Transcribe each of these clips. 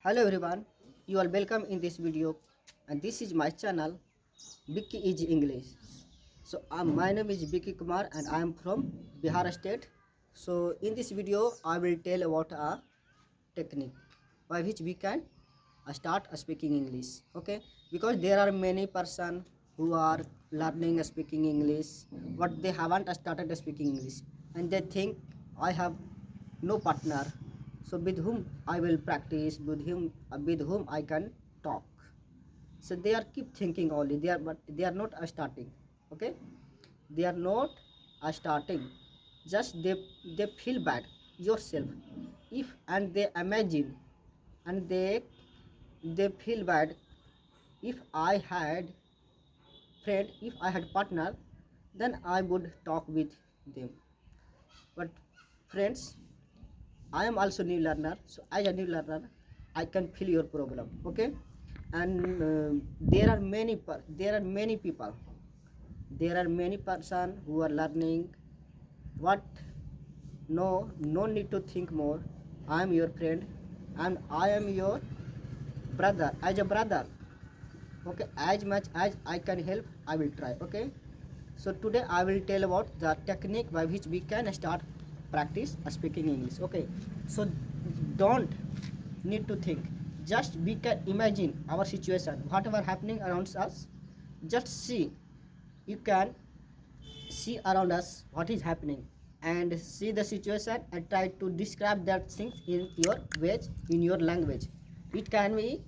Hello everyone, you are welcome in this video and this is my channel Vicky is English. So my name is Vicky Kumar and I am from Bihar state. So in this video I will tell about a technique by which we can start speaking English. Okay, because there are many person who are learning speaking English but they haven't started speaking English and they think I have no partner, so with whom I will practice, with whom I can talk. So they are keep thinking only, but they are not starting. Okay, they are not starting, just they feel bad yourself if, and they imagine, and they feel bad if I had friend, if I had partner, then I would talk with them. But friends, I am also new learner, so as a new learner, I can feel your problem. Okay, and there are many people, there are many person who are learning. What? No need to think more. I am your friend, and I am your brother. As a brother, okay, as much as I can help, I will try. Okay, so today I will tell about the technique by which we can start practice speaking English. Okay, so don't need to think, just we can imagine our situation, whatever happening around us. Just see, you can see around us what is happening and see the situation and try to describe that things in your way, in your language. It can be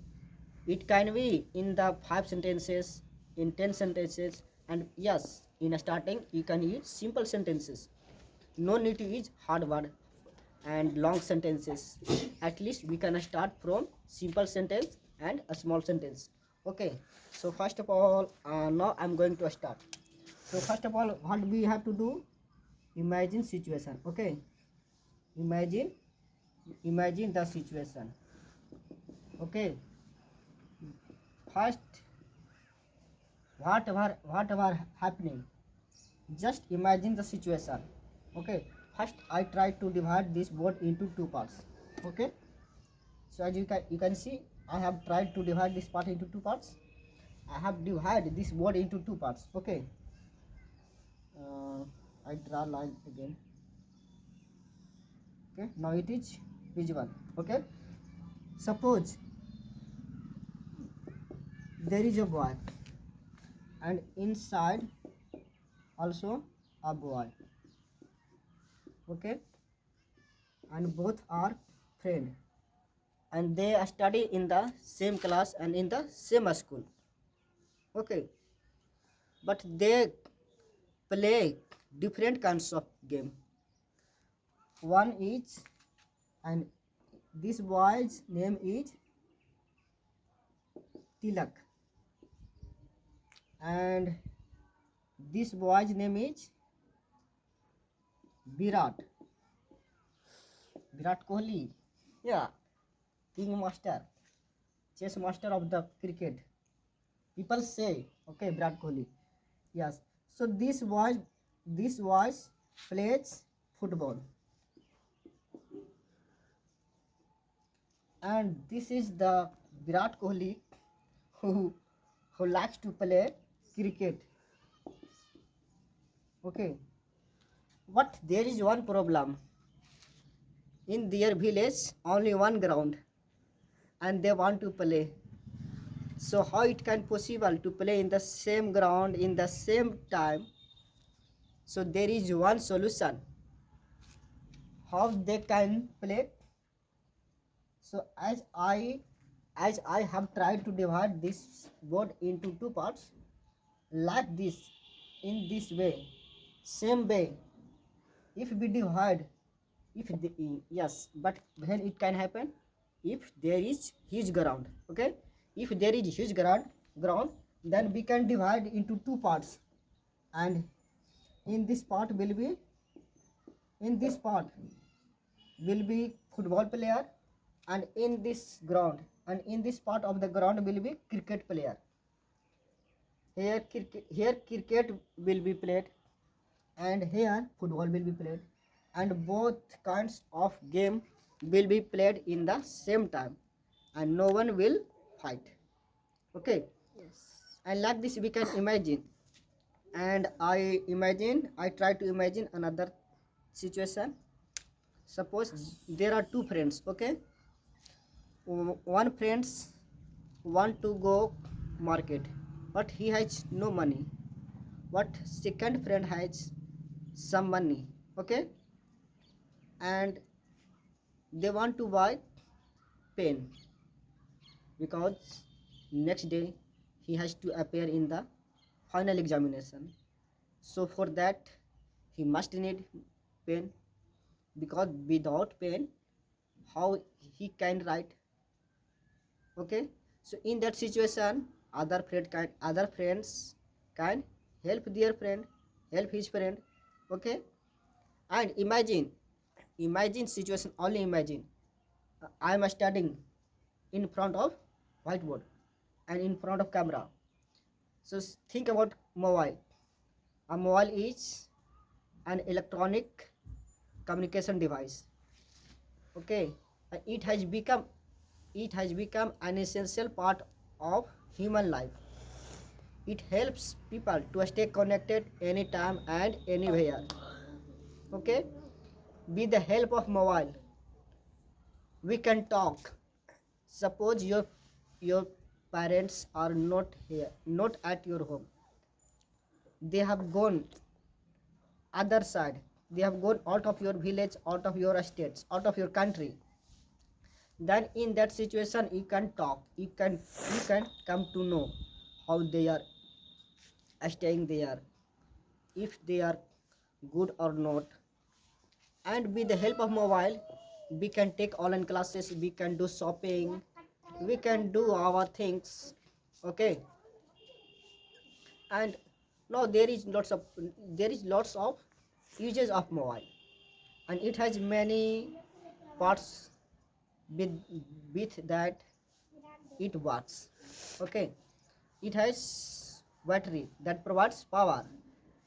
it can be in the 5 sentences, in 10 sentences, and yes, in a starting you can use simple sentences. No need to use hard word and long sentences. At least we can start from simple sentence and a small sentence. Okay, so first of all, now I'm going to start. So first of all, what we have to do? Imagine situation. Okay, imagine imagine the situation. Okay, first, whatever happening, just imagine the situation. Okay, first I try to divide this board into two parts. Okay, so as you can see, I have tried to divide this part into two parts. I have divided this board into two parts. Okay, I draw line again. Okay, now it is visible. Okay, suppose there is a boy and inside also a boy. Okay, and both are friend and they study in the same class and in the same school. Okay, but they play different kinds of game. One is, and this boy's name is Tilak, and this boy's name is Virat. Virat Kohli. Yeah, king master, chess master of the cricket. People say, okay, Virat Kohli. Yes. So this was plays football, and this is the Virat Kohli who who likes to play cricket. Okay, but there is one problem. In their village, only one ground, and they want to play. So how it can possible to play in the same ground in the same time? So there is one solution. How they can play? So as I have tried to divide this board into two parts, like this, in this way, same way. If we divide, if the, yes, but when it can happen, if there is huge ground. Okay, if there is huge ground, then we can divide into two parts, and in this part will be, in this part will be football player, and in this ground, and in this part of the ground will be cricket player. Here cricket will be played, and here football will be played, and both kinds of game will be played in the same time. and no one will fight. Okay, Yes. and like this we can imagine. And I try to imagine another situation. Suppose there are two friends. Okay, one friends want to go market, but he has no money. But second friend has some money. Okay, and they want to buy pen because next day he has to appear in the final examination. So for that he must need pen, because without pen how he can write. Okay, so in that situation other friends can help their friend, help his friend. Okay, and imagine situation, only imagine. I am studying in front of whiteboard and in front of camera. So think about mobile. A mobile is an electronic communication device. Okay, it has become an essential part of human life. It helps people to stay connected anytime and anywhere. Okay, with the help of mobile we can talk. Suppose your parents are not here, not at your home, they have gone other side, they have gone out of your village, out of your states, out of your country. Then in that situation you can talk, you can come to know how they are staying there, if they are good or not. And with the help of mobile we can take online classes, we can do shopping, we can do our things. Okay, and now there is lots of uses of mobile, and it has many parts. With that it works. Okay, it has battery that provides power,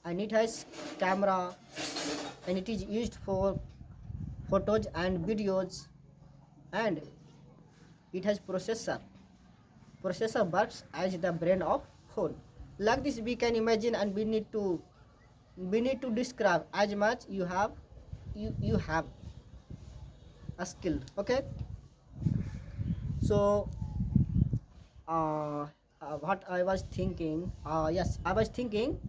and it has camera, and it is used for photos and videos, and it has processor works as the brain of phone. Like this we can imagine, and we need to describe as much you have a skill. Okay, so what I was thinking, yes, I was thinking,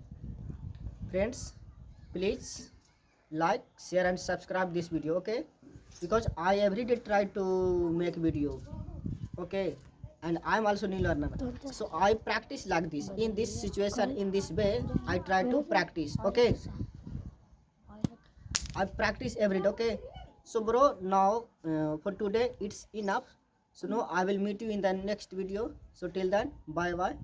friends, please like, share and subscribe this video. Okay, because I every day try to make video. Okay, and I'm also new learner, so I practice like this, in this situation, in this way I try to practice. Okay, I practice every day. Okay, so bro, now for today it's enough. So now I will meet you in the next video. So till then, bye bye.